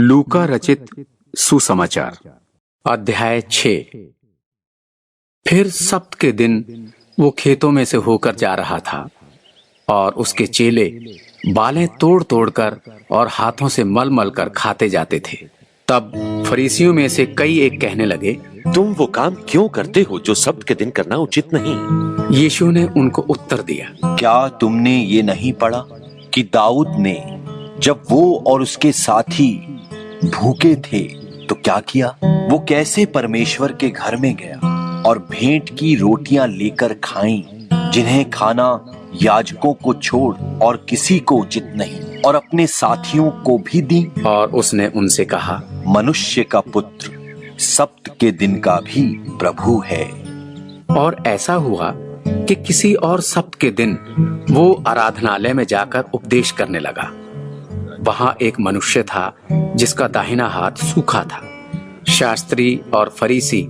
लूका रचित सुसमाचार अध्याय 6। फिर सब्त के दिन वो खेतों में से होकर जा रहा था और उसके चेले बालें तोड़ तोड़कर और हाथों से मल मल कर खाते जाते थे। तब फरीसियों में से कई एक कहने लगे, तुम वो काम क्यों करते हो जो सब्त के दिन करना उचित नहीं? यीशु ने उनको उत्तर दिया, क्या तुमने ये नहीं पढ़ा कि दाऊद ने जब वो और उसके साथी भूखे थे तो क्या किया? वो कैसे परमेश्वर के घर में गया और भेंट की रोटियां लेकर खाईं, जिन्हें खाना याजकों को छोड़ और किसी को उचित नहीं, और अपने साथियों को भी दी। और उसने उनसे कहा, मनुष्य का पुत्र सब्त के दिन का भी प्रभु है। और ऐसा हुआ कि किसी और सब्त के दिन वो आराधनालय में जाकर उपदेश करने लगा। वहां एक मनुष्य था जिसका दाहिना हाथ सूखा था। शास्त्री और फरीसी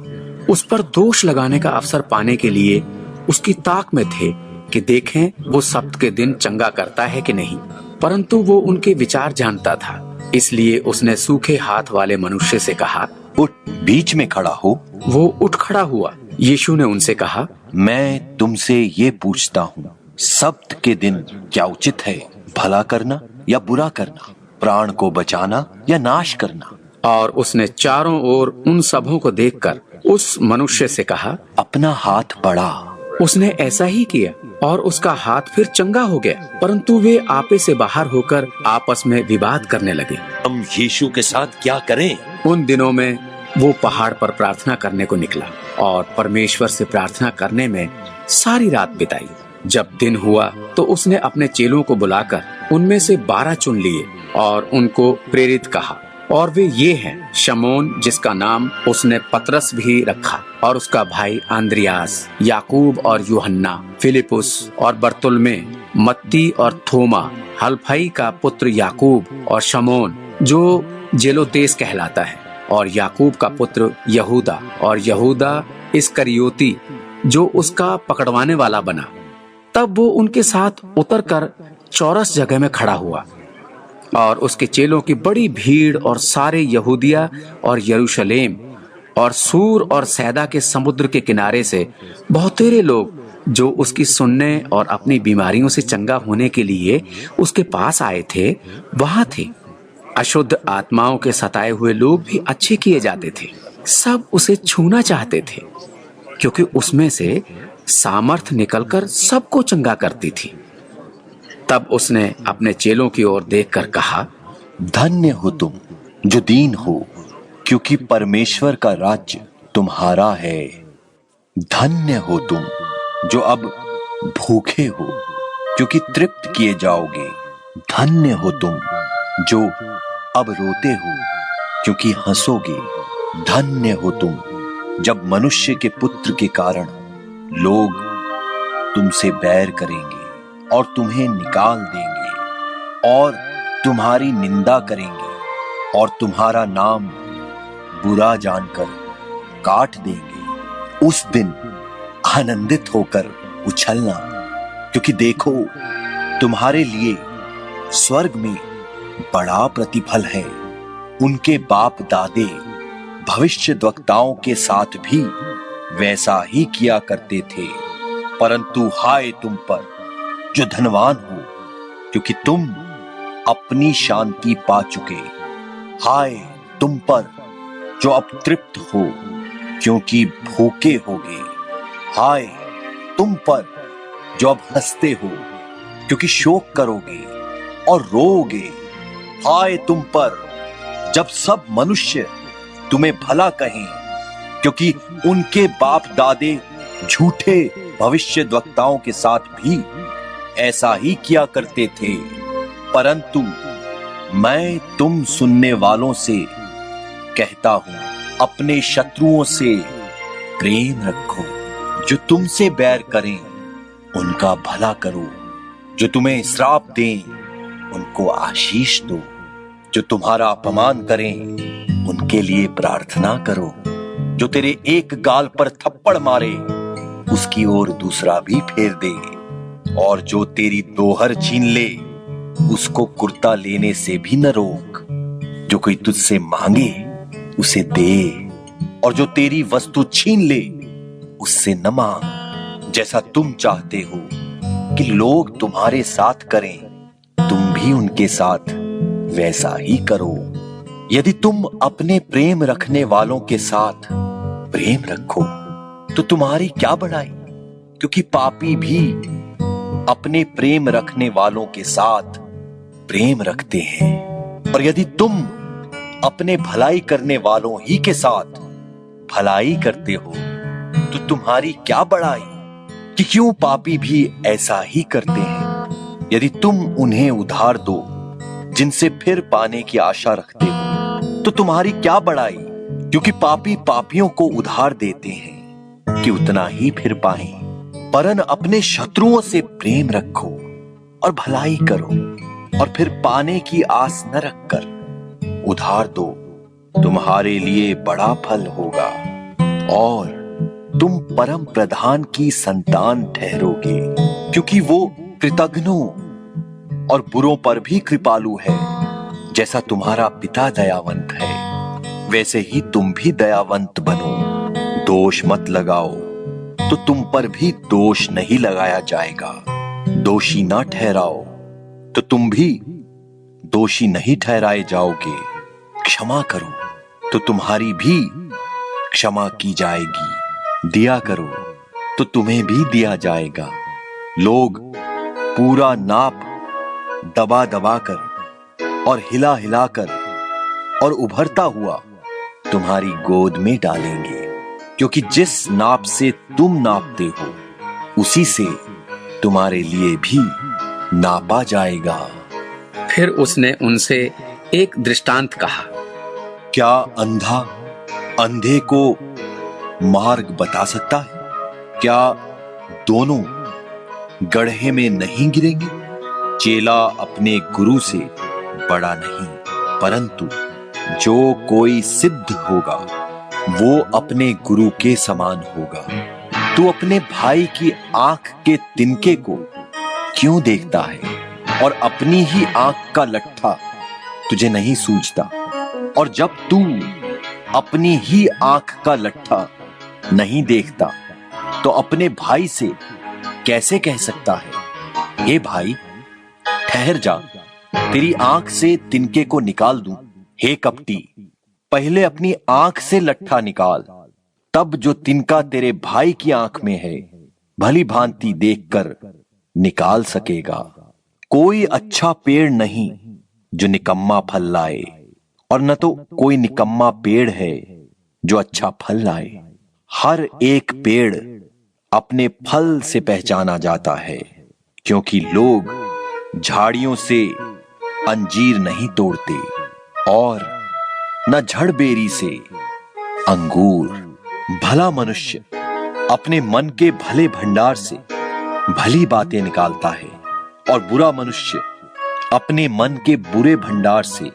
उस पर दोष लगाने का अवसर पाने के लिए उसकी ताक में थे कि देखें वो सब्त के दिन चंगा करता है कि नहीं। परंतु वो उनके विचार जानता था, इसलिए उसने सूखे हाथ वाले मनुष्य से कहा, उठ, बीच में खड़ा हो। वो उठ खड़ा हुआ। यीशु ने उनसे कहा, मैं तुमसे ये पूछता हूँ, सब्त के दिन क्या उचित है, भला करना या बुरा करना, प्राण को बचाना या नाश करना? और उसने चारों ओर उन सबों को देखकर उस मनुष्य से कहा, अपना हाथ बढ़ा। उसने ऐसा ही किया और उसका हाथ फिर चंगा हो गया। परंतु वे आपे से बाहर होकर आपस में विवाद करने लगे, हम यीशु के साथ क्या करें? उन दिनों में वो पहाड़ पर प्रार्थना करने को निकला और परमेश्वर से प्रार्थना करने में सारी रात बिताई। जब दिन हुआ तो उसने अपने चेलों को बुलाकर उनमें से 12 चुन लिए और उनको प्रेरित कहा। और वे ये हैं, शमौन जिसका नाम उसने पतरस भी रखा, और उसका भाई आंद्रियास, याकूब और यूहन्ना, फिलिपुस और बर्तुल्मे, मत्ती और थोमा, हलफई का पुत्र याकूब और शमौन जो जेलोतेस कहलाता है, और याकूब का पुत्र यहूदा, और यहूदा इस्करियोती जो उसका पकड़वाने वाला बना। तब वो उनके साथ उतरकर चौरस जगह में खड़ा हुआ और उसके चेलों की बड़ी भीड़ और सारे यहूदिया और यरूशलेम और सूर और सैदा के समुद्र के किनारे से बहुतेरे लोग जो उसकी सुनने और अपनी बीमारियों से चंगा होने के लिए उसके पास आए थे वहां थे। अशुद्ध आत्माओं के सताए हुए लोग भी अच्छे किए जाते थे। सब उसे छूना चाहते थे क्योंकि उसमें से सामर्थ निकलकर सबको चंगा करती थी। तब उसने अपने चेलों की ओर देखकर कहा, धन्य हो तुम जो दीन हो, क्योंकि परमेश्वर का राज्य तुम्हारा है। धन्य हो तुम जो अब भूखे हो, क्योंकि तृप्त किए जाओगे। धन्य हो तुम जो अब रोते हो, क्योंकि हंसोगे। धन्य हो तुम जब मनुष्य के पुत्र के कारण लोग तुमसे बैर करेंगे और तुम्हें निकाल देंगे और तुम्हारी निंदा करेंगे और तुम्हारा नाम बुरा जानकर काट देंगे। उस दिन आनंदित होकर उछलना, क्योंकि देखो तुम्हारे लिए स्वर्ग में बड़ा प्रतिफल है। उनके बाप दादे भविष्यद्वक्ताओं के साथ भी वैसा ही किया करते थे। परंतु हाय तुम पर जो धनवान हो, क्योंकि तुम अपनी शांति पा चुके। हाय तुम पर जो अब तृप्त हो, क्योंकि भूखे होगे। हाय तुम पर जो अब हंसते हो, क्योंकि शोक करोगे और रोओगे। हाय तुम पर जब सब मनुष्य तुम्हें भला कहें, क्योंकि उनके बाप दादे झूठे भविष्यद्वक्ताओं के साथ भी ऐसा ही किया करते थे। परंतु मैं तुम सुनने वालों से कहता हूं, अपने शत्रुओं से प्रेम रखो। जो तुमसे बैर करें उनका भला करो, जो तुम्हें श्राप दें उनको आशीष दो, जो तुम्हारा अपमान करें उनके लिए प्रार्थना करो। जो तेरे एक गाल पर थप्पड़ मारे उसकी ओर दूसरा भी फेर दे, और जो तेरी दोहर छीन ले उसको कुर्ता लेने से भी न रोक। जो कोई तुझसे मांगे उसे दे, और जो तेरी वस्तु छीन ले उससे न मांग। जैसा तुम चाहते हो कि लोग तुम्हारे साथ करें, तुम भी उनके साथ वैसा ही करो। यदि तुम अपने प्रेम रखने वालों के साथ प्रेम रखो तो तुम्हारी क्या बढ़ाई, क्योंकि पापी भी अपने प्रेम रखने वालों के साथ प्रेम रखते हैं। और यदि तुम अपने भलाई करने वालों ही के साथ भलाई करते हो तो तुम्हारी क्या बढ़ाई, कि क्यों पापी भी ऐसा ही करते हैं। यदि तुम उन्हें उधार दो जिनसे फिर पाने की आशा रखते हो तो तुम्हारी क्या बढ़ाई, क्योंकि पापी पापियों को उधार देते हैं कि उतना ही फिर पाएं। परन अपने शत्रुओं से प्रेम रखो और भलाई करो, और फिर पाने की आस न रखकर उधार दो, तुम्हारे लिए बड़ा फल होगा और तुम परम प्रधान की संतान ठहरोगे, क्योंकि वो कृतघ्नों और बुरों पर भी कृपालु है। जैसा तुम्हारा पिता दयावंत है वैसे ही तुम भी दयावंत बनो। दोष मत लगाओ तो तुम पर भी दोष नहीं लगाया जाएगा। दोषी ना ठहराओ तो तुम भी दोषी नहीं ठहराए जाओगे। क्षमा करो तो तुम्हारी भी क्षमा की जाएगी। दिया करो तो तुम्हें भी दिया जाएगा। लोग पूरा नाप दबा दबा कर और हिला हिला कर और उभरता हुआ तुम्हारी गोद में डालेंगे, क्योंकि जिस नाप से तुम नापते हो उसी से तुम्हारे लिए भी नापा जाएगा। फिर उसने उनसे एक दृष्टांत कहा। क्या अंधा अंधे को मार्ग बता सकता है? क्या दोनों गड्ढे में नहीं गिरेंगे? चेला अपने गुरु से बड़ा नहीं, परंतु जो कोई सिद्ध होगा वो अपने गुरु के समान होगा। तू अपने भाई की आंख के तिनके को क्यों देखता है और अपनी ही आंख का लट्ठा तुझे नहीं सूझता? और जब तू अपनी ही आंख का लट्ठा नहीं देखता तो अपने भाई से कैसे कह सकता है, हे भाई ठहर जा, तेरी आंख से तिनके को निकाल दूं? हे कपटी, पहले अपनी आंख से लट्ठा निकाल, तब जो तिनका तेरे भाई की आंख में है भली भांति देखकर निकाल सकेगा। कोई अच्छा पेड़ नहीं जो निकम्मा फल लाए, और न तो कोई निकम्मा पेड़ है जो अच्छा फल लाए। हर एक पेड़ अपने फल से पहचाना जाता है, क्योंकि लोग झाड़ियों से अंजीर नहीं तोड़ते और न झड़बेरी से अंगूर। भला मनुष्य अपने मन के भले भंडार से भली बातें निकालता है, और बुरा मनुष्य अपने मन के बुरे भंडार से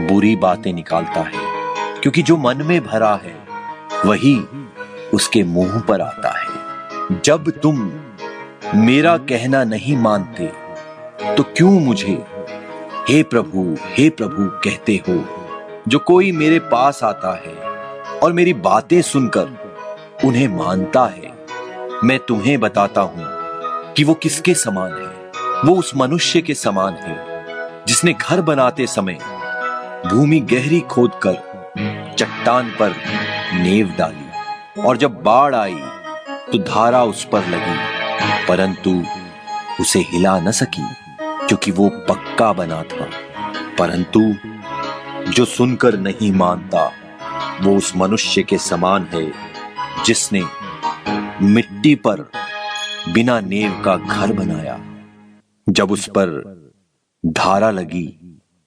बुरी बातें निकालता है, क्योंकि जो मन में भरा है वही उसके मुंह पर आता है। जब तुम मेरा कहना नहीं मानते तो क्यों मुझे हे प्रभु कहते हो? जो कोई मेरे पास आता है और मेरी बातें सुनकर उन्हें मानता है, मैं तुम्हें बताता हूं कि वो किसके समान है। वो उस मनुष्य के समान है जिसने घर बनाते समय भूमि गहरी खोदकर चट्टान पर नींव डाली, और जब बाढ़ आई तो धारा उस पर लगी, परंतु उसे हिला न सकी, क्योंकि वो पक्का बना था। परंतु जो सुनकर नहीं मानता वो उस मनुष्य के समान है जिसने मिट्टी पर बिना नींव का घर बनाया। जब उस पर धारा लगी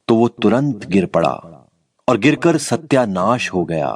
तो वो तुरंत गिर पड़ा और गिरकर सत्यानाश हो गया।